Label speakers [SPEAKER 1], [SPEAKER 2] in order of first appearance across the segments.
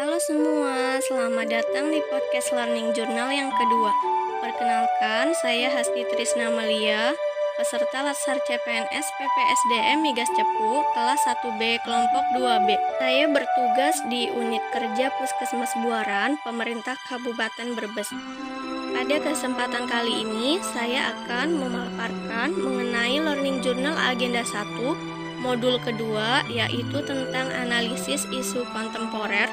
[SPEAKER 1] Halo semua, selamat datang di podcast Learning Journal yang kedua. Perkenalkan, saya Hasti Trisna Melia, peserta Latsar CPNS PPSDM Migas Cepu, kelas 1B kelompok 2B. Saya bertugas di unit kerja Puskesmas Buaran, pemerintah Kabupaten Brebes. Pada kesempatan kali ini, saya akan memaparkan mengenai Learning Journal Agenda 1, modul kedua, yaitu tentang analisis isu kontemporer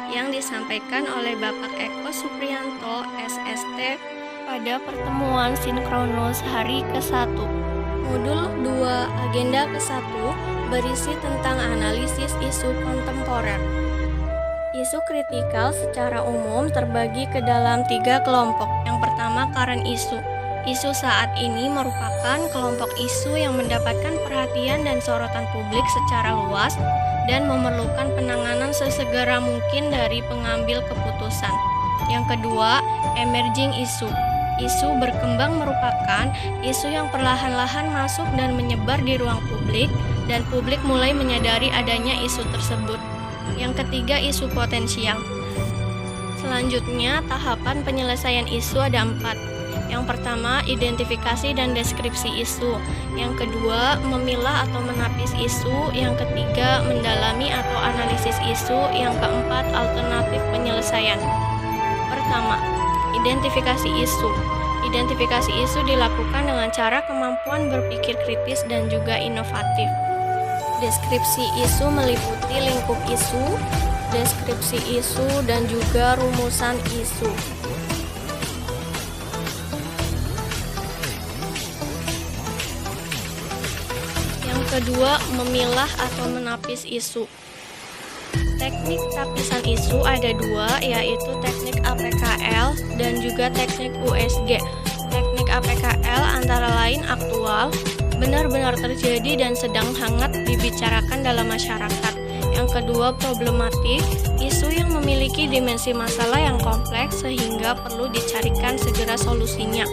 [SPEAKER 1] yang disampaikan oleh Bapak Eko Supriyanto, SST, pada pertemuan sinkronus hari ke-1. Modul 2 Agenda ke-1 berisi tentang analisis isu kontemporer. Isu kritikal secara umum terbagi ke dalam 3 kelompok. Yang pertama, current issue. Isu saat ini merupakan kelompok isu yang mendapatkan perhatian dan sorotan publik secara luas dan memerlukan penanganan sesegera mungkin dari pengambil keputusan. Yang kedua, emerging issue. Isu berkembang merupakan isu yang perlahan-lahan masuk dan menyebar di ruang publik dan publik mulai menyadari adanya isu tersebut. Yang ketiga, isu potensial. Selanjutnya, tahapan penyelesaian isu ada 4. Yang pertama, identifikasi dan deskripsi isu. Yang kedua, memilah atau menapis isu. Yang ketiga, mendalami atau analisis isu. Yang keempat, alternatif penyelesaian. Pertama, identifikasi isu. Identifikasi isu dilakukan dengan cara kemampuan berpikir kritis dan juga inovatif. Deskripsi isu meliputi lingkup isu, deskripsi isu, dan juga rumusan isu. Kedua, memilah atau menapis isu. Teknik tapisan isu ada 2, yaitu teknik APKL dan juga teknik USG. Teknik APKL antara lain aktual, benar-benar terjadi dan sedang hangat dibicarakan dalam masyarakat. Yang kedua, problematik, isu yang memiliki dimensi masalah yang kompleks sehingga perlu dicarikan segera solusinya.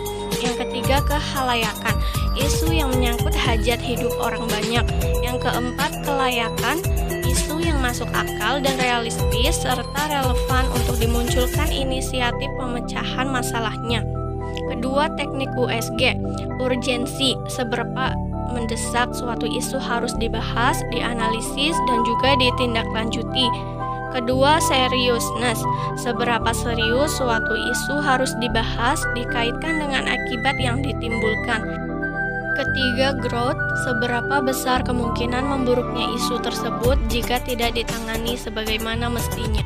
[SPEAKER 1] Yang ketiga, kehalayakan, isu yang menyangkut hajat hidup orang banyak. Yang keempat, kelayakan, isu yang masuk akal dan realistis serta relevan untuk dimunculkan inisiatif pemecahan masalahnya. Kedua, teknik USG, urgensi, seberapa mendesak suatu isu harus dibahas, dianalisis, dan juga ditindaklanjuti. Kedua, seriousness, seberapa serius suatu isu harus dibahas, dikaitkan dengan akibat yang ditimbulkan. Ketiga, growth, seberapa besar kemungkinan memburuknya isu tersebut jika tidak ditangani sebagaimana mestinya.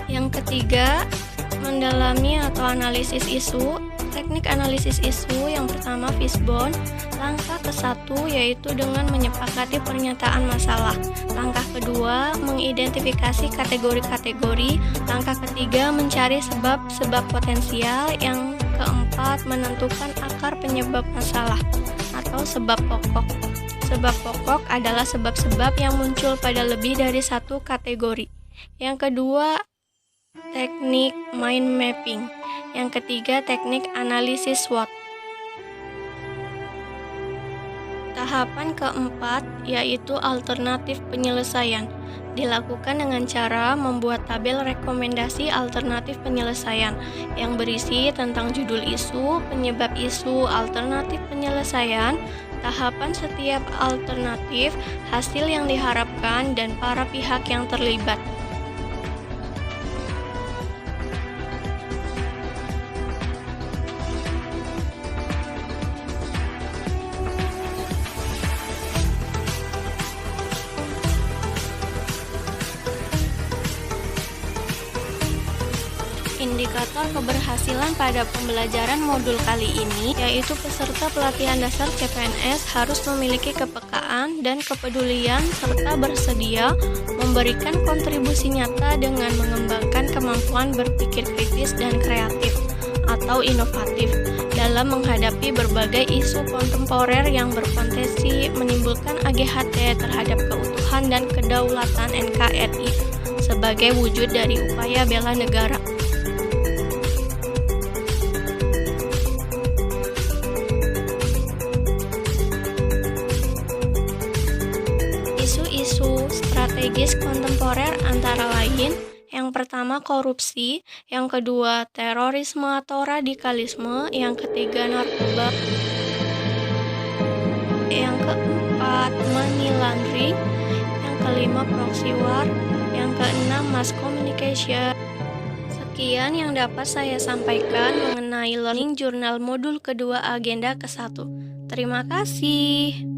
[SPEAKER 1] Yang ketiga, mendalami atau analisis isu. Teknik analisis isu yang pertama, fishbone. Langkah ke-1 yaitu dengan menyepakati pernyataan masalah. Langkah kedua, mengidentifikasi kategori-kategori. Langkah ketiga, mencari sebab-sebab potensial. Yang keempat, menentukan akar penyebab masalah atau sebab pokok. Sebab pokok adalah sebab-sebab yang muncul pada lebih dari satu kategori. Yang kedua, teknik mind mapping. Yang ketiga, teknik analisis SWOT. Tahapan keempat yaitu alternatif penyelesaian. Dilakukan dengan cara membuat tabel rekomendasi alternatif penyelesaian yang berisi tentang judul isu, penyebab isu, alternatif penyelesaian, tahapan setiap alternatif, hasil yang diharapkan, dan para pihak yang terlibat. Indikator keberhasilan pada pembelajaran modul kali ini yaitu peserta pelatihan dasar CPNS harus memiliki kepekaan dan kepedulian serta bersedia memberikan kontribusi nyata dengan mengembangkan kemampuan berpikir kritis dan kreatif atau inovatif dalam menghadapi berbagai isu kontemporer yang berpotensi menimbulkan AGHT terhadap keutuhan dan kedaulatan NKRI sebagai wujud dari upaya bela negara. strategis kontemporer antara lain yang pertama korupsi, yang kedua terorisme atau radikalisme, yang ketiga narkoba, yang keempat money laundering, yang kelima proxy war, yang keenam mass communication. Sekian yang dapat saya sampaikan mengenai Learning Journal modul kedua agenda ke-1. Terima kasih.